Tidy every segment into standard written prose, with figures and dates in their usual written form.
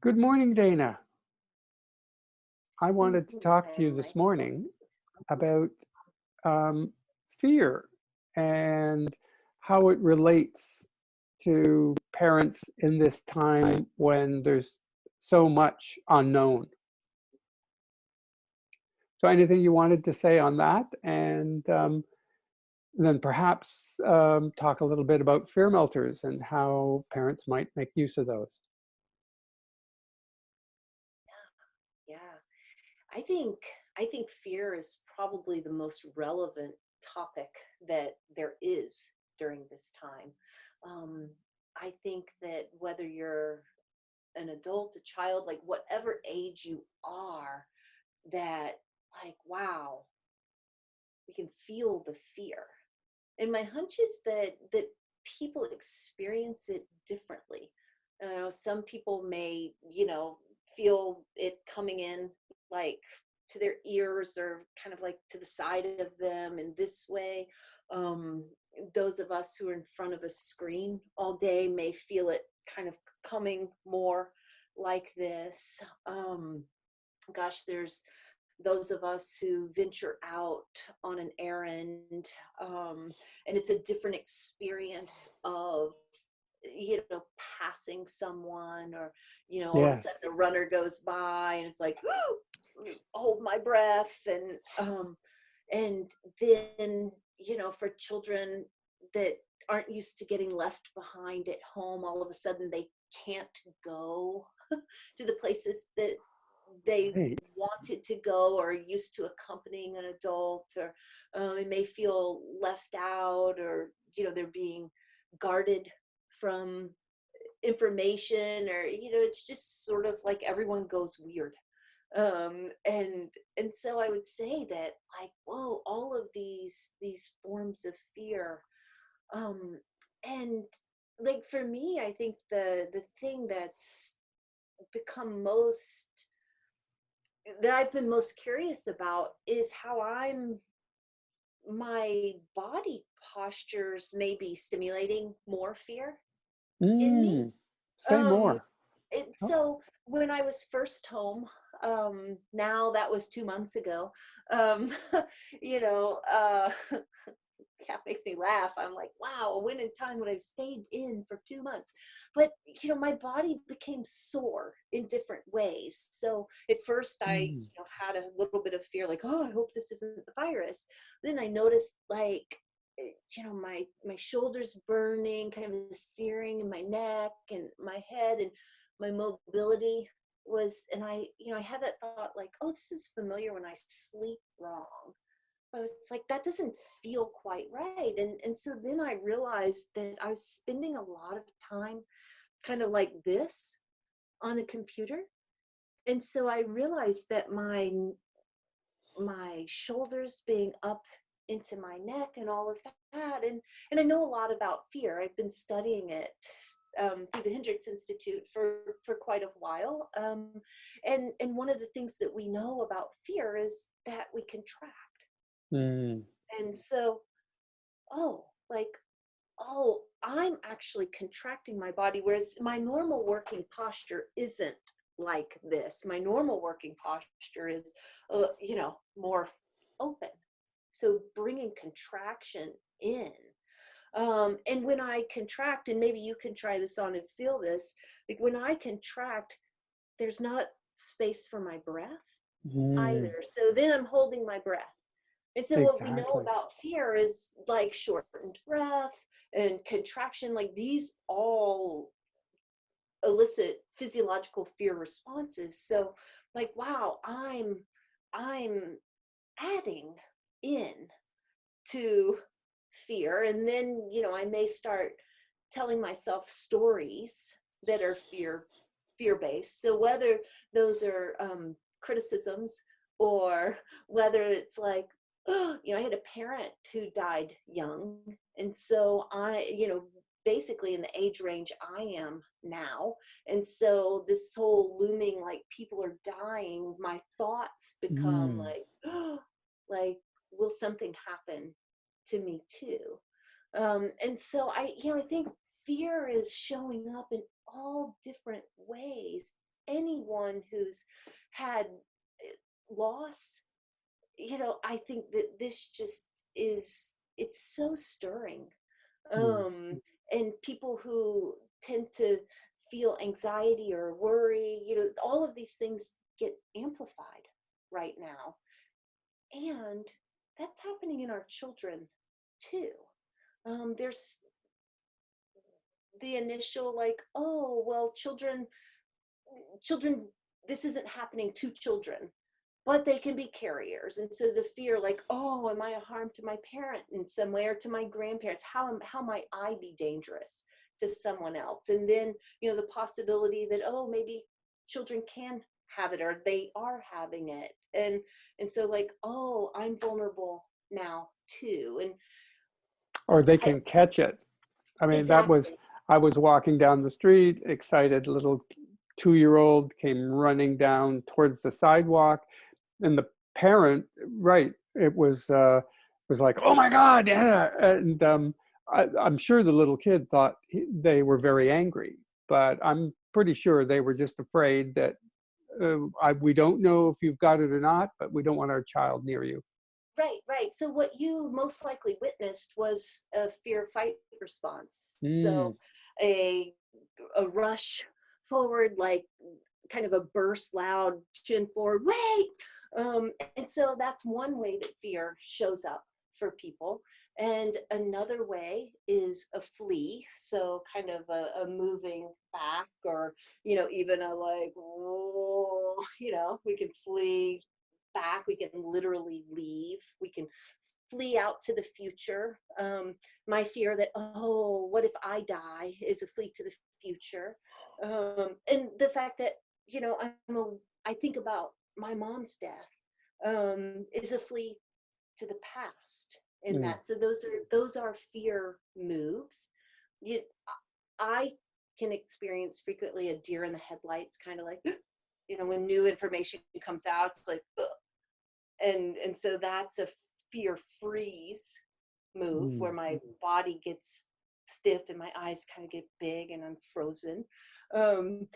Good morning, Dana. I wanted to talk to you this Hi. morning about um, fear and how it relates to parents in this time when there's so much unknown. So, anything you wanted to say on that? And then perhaps talk a little bit about fear melters and how parents might make use of those. Yeah. I think fear is probably the most relevant topic that there is during this time. Um, I think that whether you're an adult, a child, like whatever age you are, that like wow, we can feel the fear. And my hunch is that people experience it differently. Some people may, feel it coming in like to their ears or kind of like to the side of them in this way. Um, those of us who are in front of a screen all day may feel it kind of coming more like this. Gosh, there's those of us who venture out on an errand, and it's a different experience of passing someone, or all of a sudden Yes. a runner goes by and it's like hold my breath. And then for children that aren't used to getting left behind at home, all of a sudden they can't go to the places that they Right. wanted to go or are used to accompanying an adult, or they may feel left out, or they're being guarded from information, or it's just sort of like everyone goes weird. And so I would say that, like, whoa, all of these forms of fear. Um and like for me, I think the thing that's become most that I've been most curious about is how my body postures may be stimulating more fear in me. Mm, say Um, more. Oh, so when I was first home, now that was 2 months ago. Um, you know, uh, Cat makes me laugh. I'm like, wow, when in time would I've stayed in for 2 months? But my body became sore in different ways. So at first I, mm, had a little bit of fear, like, oh, I hope this isn't the virus. Then I noticed, like, my shoulders burning, kind of a searing in my neck and my head, and my mobility was, and I had that thought, like, oh, this is familiar when I sleep wrong. I was like, that doesn't feel quite right. And so then I realized that I was spending a lot of time kind of like this on the computer. And so I realized that my shoulders being up into my neck and all of that. And I know a lot about fear. I've been studying it through the Hendricks Institute for quite a while. And one of the things that we know about fear is that we contract. mm. And so, oh, like, oh, I'm actually contracting my body, whereas my normal working posture isn't like this. My normal working posture is, more open. So bringing contraction in. And when I contract, and maybe you can try this on and feel this, like when I contract, there's not space for my breath Mm, either. So then I'm holding my breath. And so what we know exactly. about fear is like shortened breath and contraction, like these all elicit physiological fear responses. So like, wow, I'm adding in to fear. And then, I may start telling myself stories that are fear based. So whether those are criticisms, or whether it's like, oh, I had a parent who died young. And so I, basically in the age range I am now. And so this whole looming, like, people are dying, my thoughts become Mm, like, oh, like, will something happen to me too? And so I think fear is showing up in all different ways anyone who's had loss, I think that this just it's so stirring. Mm. Um, and people who tend to feel anxiety or worry, all of these things get amplified right now. And that's happening in our children too. There's the initial like, oh, well, children, this isn't happening to children, but they can be carriers. And so the fear, like, oh, am I a harm to my parent in some way, or to my grandparents? How might I be dangerous to someone else? And then, the possibility that, oh, maybe children can have it, or they are having it. And so like, oh, I'm vulnerable now too. And Or they I, can catch it. I mean, exactly. I was walking down the street, excited little 2-year-old came running down towards the sidewalk, and the parent, right, it was like, oh my God, yeah. And I'm sure the little kid thought they were very angry, but I'm pretty sure they were just afraid that we don't know if you've got it or not, but we don't want our child near you. Right, right. So what you most likely witnessed was a fear fight response. Mm. So a a rush forward, like kind of a burst, loud chin forward, wait. And so that's one way that fear shows up for people. And another way is a flee. So kind of a moving back, or, even a like, oh, we can flee back. We can literally leave. We can flee out to the future. My fear that, oh, what if I die, is a flee to the future. And the fact that, I think about my mom's death, is a flee to the past in Mm. that. So those are fear moves. You, I can experience frequently a deer in the headlights, kind of like, when new information comes out, it's like, ugh. And so that's a fear freeze move, where Mm. my body gets stiff and my eyes kind of get big and I'm frozen. And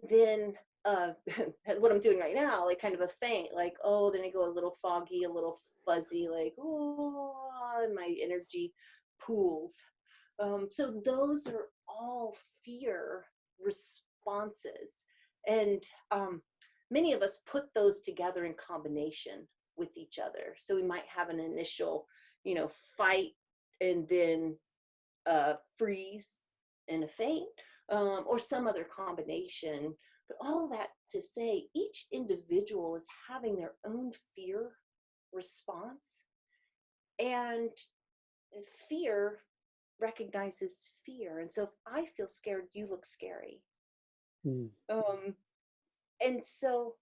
then what I'm doing right now, like kind of a faint, like, oh, then I go a little foggy, a little fuzzy, like, oh, and my energy pools. So those are all fear responses. And many of us put those together in combination with each other. So we might have an initial, fight, and then freeze and a faint, or some other combination. But all that to say, each individual is having their own fear response, and fear recognizes fear. And so if I feel scared, you look scary. Mm. Um, and so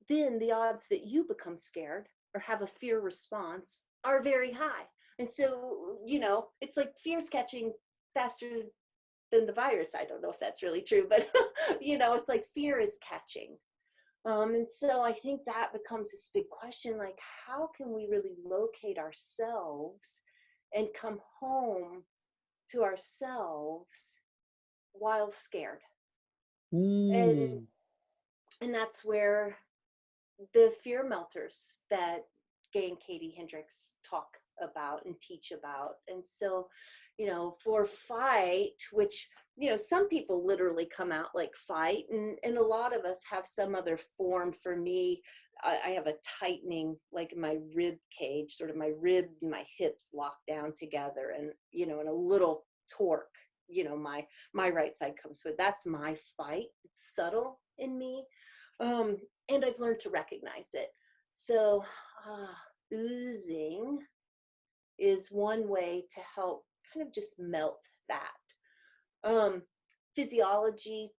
then the odds that you become scared or have a fear response are very high. And so, it's like fear's catching faster than the virus. I don't know if that's really true, but, it's like fear is catching. And so I think that becomes this big question, like, how can we really locate ourselves and come home to ourselves while scared? And Mm. and that's where the fear melters that Gay and Katie Hendricks talk about and teach about. And so, for fight, which, some people literally come out like fight, and a lot of us have some other form. For me, I have a tightening, like in my rib cage, sort of my rib and my hips locked down together, and, and a little torque, my right side comes with. That's my fight. It's subtle in me. Um, and I've learned to recognize it. So, oozing is one way to help kind of just melt that. Um, Physiology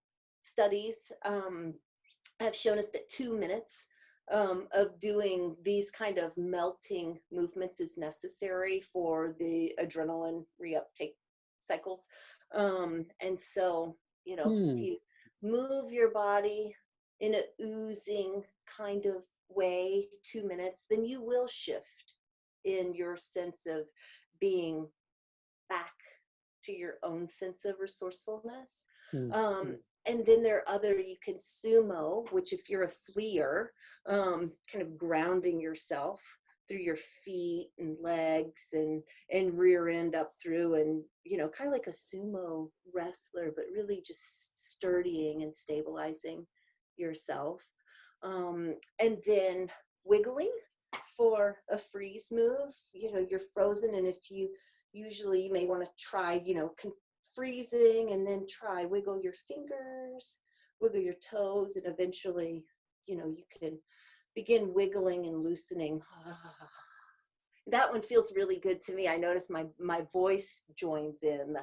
studies have shown us that 2 minutes of doing these kind of melting movements is necessary for the adrenaline reuptake cycles. And so, if Mm. you move your body in a oozing kind of way, 2 minutes, then you will shift in your sense of being back to your own sense of resourcefulness. Mm. Um, And then there are other, you can sumo, which if you're a fleer, kind of grounding yourself through your feet and legs and rear end up through, and kind of like a sumo wrestler, but really just sturdying and stabilizing yourself. And then wiggling for a freeze move. You're frozen, and if you usually you may want to try freezing, and then try wiggle your fingers, wiggle your toes, and eventually you can begin wiggling and loosening. That one feels really good to me. I notice my voice joins in.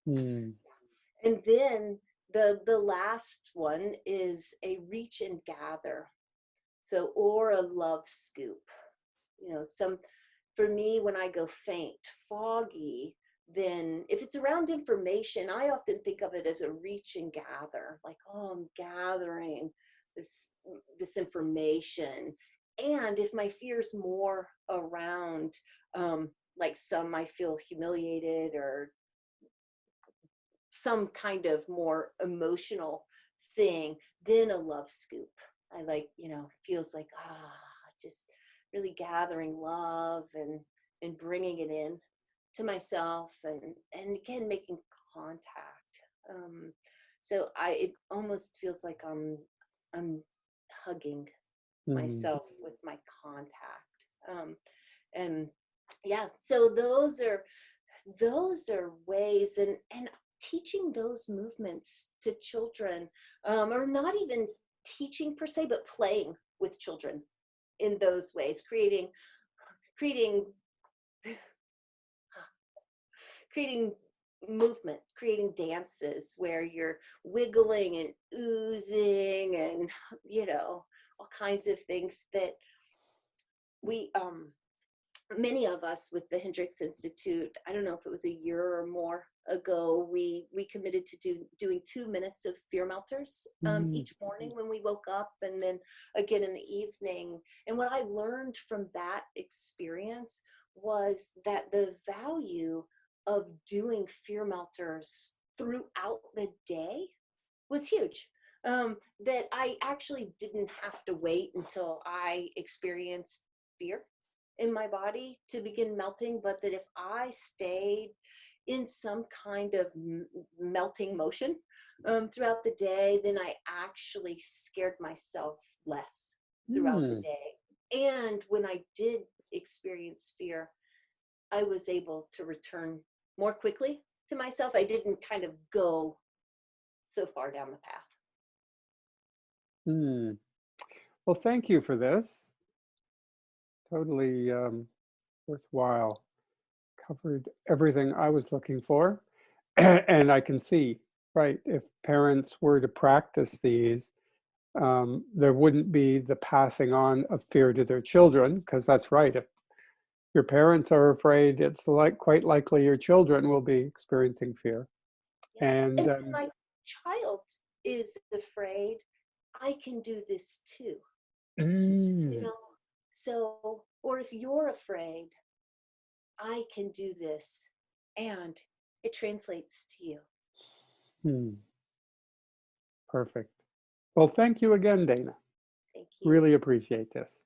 Hmm. And then the last one is a reach and gather. So, or a love scoop. For me, when I go faint, foggy, then if it's around information, I often think of it as a reach and gather, like, oh, I'm gathering this information. And if my fear's more around, like some I feel humiliated, or some kind of more emotional thing, then a love scoop. I like, feels like, just really gathering love and bringing it in to myself, and again, making contact. So it almost feels like I'm hugging Hmm. myself with my contact. And yeah, so those are ways, and teaching those movements to children, or not even teaching per se, but playing with children in those ways, creating creating movement, creating dances where you're wiggling and oozing, and all kinds of things that we many of us with the Hendricks Institute, I don't know if it was a year or more ago, we committed to doing 2 minutes of fear melters Hmm. each morning when we woke up, and then again in the evening. And what I learned from that experience was that the value of doing fear melters throughout the day was huge. That I actually didn't have to wait until I experienced fear in my body to begin melting, but that if I stayed in some kind of melting motion throughout the day, then I actually scared myself less throughout the Hmm. day. And when I did experience fear, I was able to return more quickly to myself. I didn't kind of go so far down the path. Hmm. Well, thank you for this. Totally worthwhile. Covered everything I was looking for. And I can see, right, if parents were to practice these, there wouldn't be the passing on of fear to their children, because that's right. If your parents are afraid, it's quite likely your children will be experiencing fear. Yeah. And And when my child is afraid, I can do this too, you mm, know? So, or if you're afraid, I can do this, and it translates to you. hmm, perfect. Well, thank you again, Dana. Thank you. Really appreciate this.